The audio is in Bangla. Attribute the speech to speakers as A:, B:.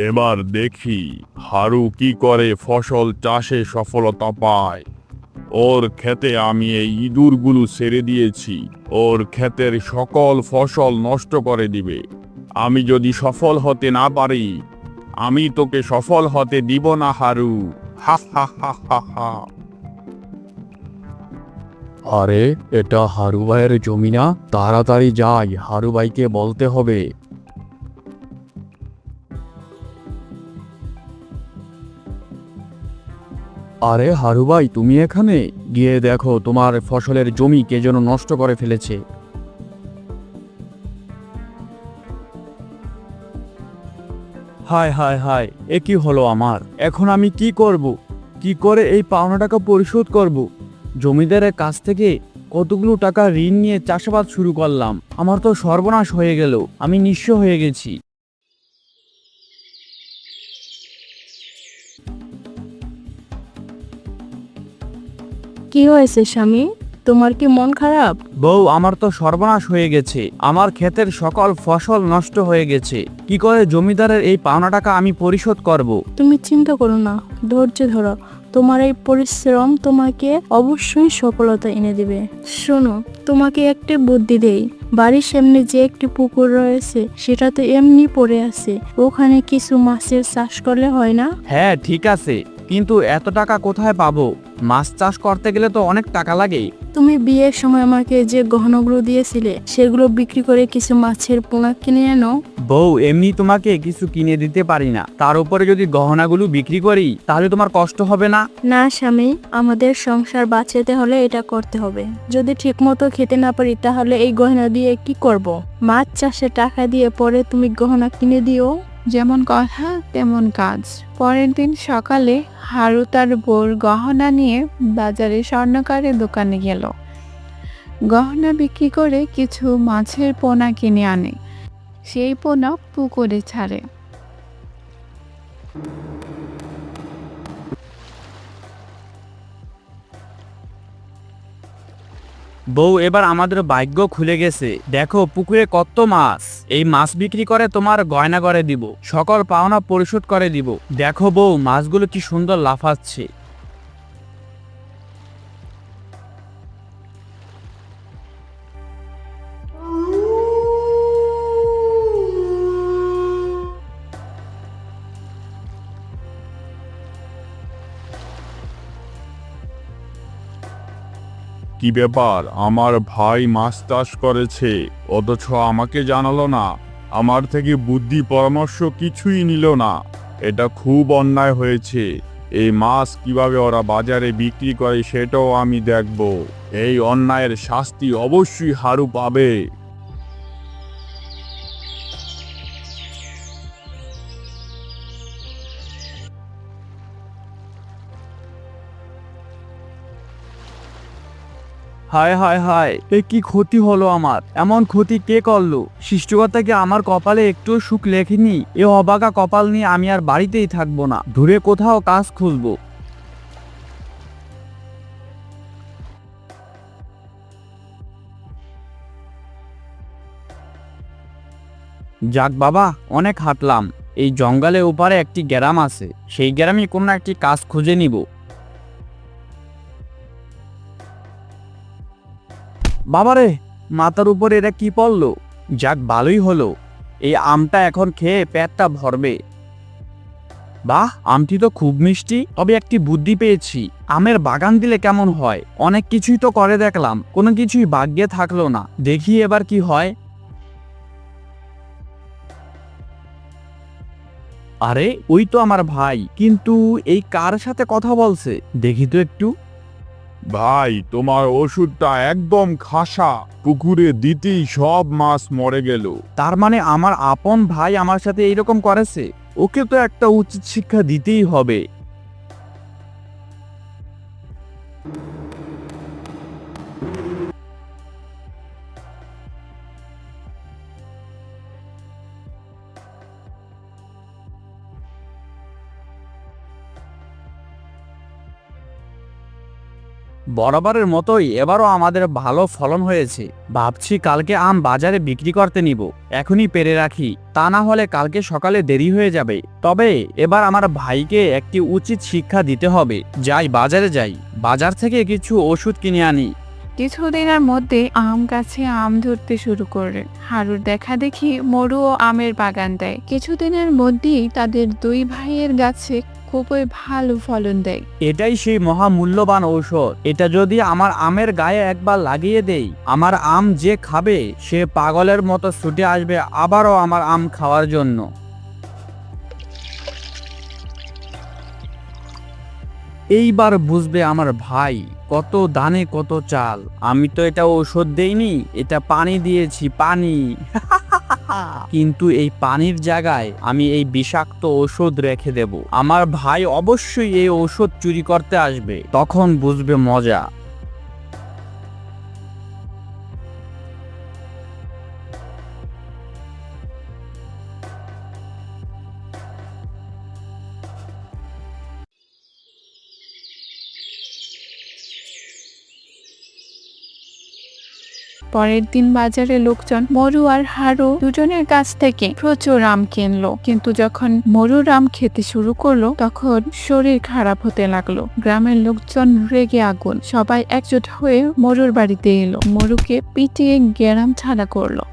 A: এবার দেখি হারু কি করে ফসল চাষে সফলতা পায়। ওর ক্ষেতে আমি এই ইঁদুরগুলো ছেড়ে দিয়েছি, ওর ক্ষেতের সকল ফসল নষ্ট করে দিবে। আমি যদি সফল হতে না পারি, আমি তোকে সফল হতে দিব না হারু। হা হা হা হা হা।
B: আরে, এটা হারু ভাইয়ের জমি না? তাড়াতাড়ি যাই, হারু ভাইকে বলতে হবে। আরে হারু ভাই, তুমি এখানে? গিয়ে দেখো তোমার ফসলের জমি কে যেন নষ্ট করে ফেলেছে। হায় হায় হায়, এ কি হলো আমার? এখন আমি কি করব? কি করে এই পাওনা টাকা পরিশোধ করব? জমিদারের কাছ থেকে কতগুলো টাকা ঋণ নিয়ে চাষাবাদ শুরু করলাম, আমার তো সর্বনাশ হয়ে গেল, আমি নিঃস্ব হয়ে গেছি।
C: কি হয়েছে স্বামী? তোমার কি মন খারাপ?
B: বউ, আমার তো সর্বনাশ হয়ে গেছে, আমার ক্ষেতের সকল ফসল নষ্ট হয়ে গেছে। কি করে জমিদারের এই পাওনা টাকা আমি পরিশোধ করব?
C: তুমি চিন্তা করো না, ধৈর্য ধরো। তোমার এই পরিশ্রম তোমাকে অবশ্যই সফলতা এনে দিবে। শোনো, তোমাকে একটি বুদ্ধি দেই। বাড়ির সামনে যে একটি পুকুর রয়েছে, সেটা তো এমনি পড়ে আছে, ওখানে কিছু মাছের চাষ করলে হয় না?
B: হ্যাঁ ঠিক আছে, কিন্তু এত টাকা কোথায় পাবো? মাছ চাষ করতে গেলে তো অনেক টাকা লাগে।
C: তুমি বিয়ের সময় আমাকে যে গহনাগুলো দিয়েছিলে, সেগুলো বিক্রি করে কিছু মাছের পোনা কিনে আনো।
B: বউ, এমনি তোমাকে কিছু কিনে দিতে পারি না, তার উপরে যদি গহনাগুলো বিক্রি করি তাহলে তোমার কষ্ট হবে না?
C: না স্বামী, আমাদের সংসার বাঁচাতে হলে এটা করতে হবে। যদি ঠিকমতো খেতে না পারি তাহলে এই গয়না দিয়ে কি করব? মাছ চাষে টাকা দিয়ে পরে তুমি গহনা কিনে দিও।
D: যেমন কথা তেমন কাজ। পরের দিন সকালে হারু তার বউর গহনা নিয়ে বাজারে স্বর্ণকারের দোকানে গেল। গহনা বিক্রি করে কিছু মাছের পোনা কিনে আনে। সেই পোনা পুকুরে ছাড়ে।
B: বউ, এবার আমাদের ভাগ্য খুলে গেছে, দেখো পুকুরে কত মাছ। এই মাছ বিক্রি করে তোমার গয়না করে দিব, সকল পাওনা পরিশোধ করে দিব। দেখো বউ, মাছগুলো কি সুন্দর লাফাচ্ছে।
A: কি ব্যাপার, আমার ভাই মাছ চাষ করেছে অথচ আমাকে জানালো না, আমার থেকে বুদ্ধি পরামর্শ কিছুই নিল না। এটা খুব অন্যায় হয়েছে। এই মাছ কিভাবে ওরা বাজারে বিক্রি করে সেটাও আমি দেখব। এই অন্যায়ের শাস্তি অবশ্যই হারু পাবে।
B: হায় হায় হায়, এ কি ক্ষতি হলো আমার? এমন ক্ষতি কে করলো? সৃষ্টিকর্তা কি আমার কপালে একটু সুখ লেখেনি? এ অবাকা কপাল নিয়ে আমি আর বাড়িতেই থাকবো না, দূরে কোথাও কাজ খুঁজবো। যাক বাবা, অনেক হাঁটলাম। এই জঙ্গলের ওপারে একটি গ্রাম আছে, সেই গ্রামে কোনো একটি কাজ খুঁজে নিব। বাবারে, মাথার উপরে এটা কি পড়লো? যাক ভালোই হলো, এই আমটা এখন খেয়ে পেটটা ভরবে। বাহ, আমটি তো খুব মিষ্টি। তবে একটি বুদ্ধি পেয়েছি, আমের বাগান দিলে কেমন হয়? অনেক কিছুই তো করে দেখলাম, কোনো কিছুই ভাগ্যে থাকলো না। দেখি এবার কি হয়। আরে, ওই তো আমার ভাই, কিন্তু এই কার সাথে কথা বলছে? দেখি তো একটু।
A: ভাই, তোমার ওষুধটা একদম খাসা, পুকুরে দিতেই সব মাছ মরে গেল।
B: তার মানে আমার আপন ভাই আমার সাথে এইরকম করেছে? ওকে তো একটা উচিত শিক্ষা দিতেই হবে। বরাবরের মতোই এবারও আমাদের ভালো ফলন হয়েছে। ভাবছি কালকে আম বাজারে বিক্রি করতে নিব। এখনই পেরে রাখি, তা না হলে কালকে সকালে দেরি হয়ে যাবে। তবে এবার আমার ভাইকে একটি উচিত শিক্ষা দিতে হবে। যাই, বাজারে যাই, বাজার থেকে কিছু ওষুধ কিনে আনি।
D: কিছুদিনের মধ্যে আম গাছে আম ধরতে শুরু করে। হারুর দেখা দেখি মরুও আমের বাগান দেয়। কিছুদিনের মধ্যেই তাদের দুই ভাইয়ের গাছে খুবই ভালো ফলন দেয়।
B: এটাই সেই মহামূল্যবান ঔষধ। এটা যদি আমার আমের গায়ে একবার লাগিয়ে দেই, আমার আম যে খাবে সে পাগলের মতো ছুটে আসবে আবারও আমার আম খাওয়ার জন্য। এইবার বুঝবে আমার ভাই কত দানে কত চাল। আমি তো এটা ঔষধ দেইনি, এটা পানি দিয়েছি, পানি। কিন্তু এই পানির জায়গায় আমি এই বিষাক্ত ঔষধ রেখে দেব। আমার ভাই অবশ্যই এই ঔষধ চুরি করতে আসবে, তখন বুঝবে মজা।
D: পরের দিন বাজারে লোকজন মরু আর হারু দুজনের কাছ থেকে প্রচুর আম কিনলো। কিন্তু যখন মরুর আম খেতে শুরু করলো তখন শরীর খারাপ হতে লাগলো। গ্রামের লোকজন রেগে আগুন। সবাই একজোট হয়ে মরুর বাড়িতে এলো, মরুকে পিটিয়ে গ্রাম ছাড়া করলো।